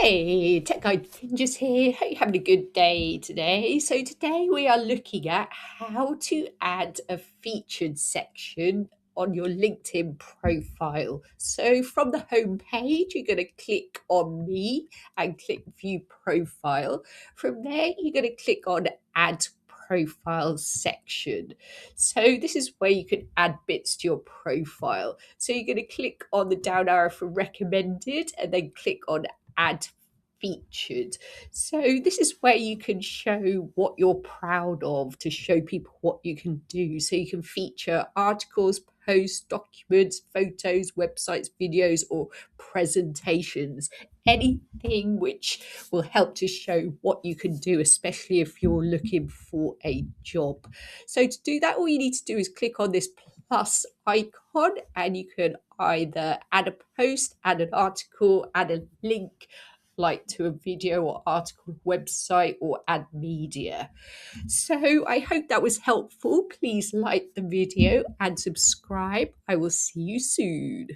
Hey, Tech Guide Fingers here. Hope you're having a good day today. So today we are looking at how to add a featured section on your LinkedIn profile. So from the home page, you're going to click on me and click View Profile. From there, you're going to click on Add Profile section. So this is where you can add bits to your profile. So you're going to click on the down arrow for recommended and then click on add featured. So this is where you can show what you're proud of to show people what you can do. So you can feature articles, posts, documents, photos, websites, videos, or presentations. Anything which will help to show what you can do, especially if you're looking for a job. So to do that, all you need to do is click on this plus icon and you can either add a post, add an article, add a link like to a video or article website or add media. So I hope that was helpful. Please like the video and subscribe. I will see you soon.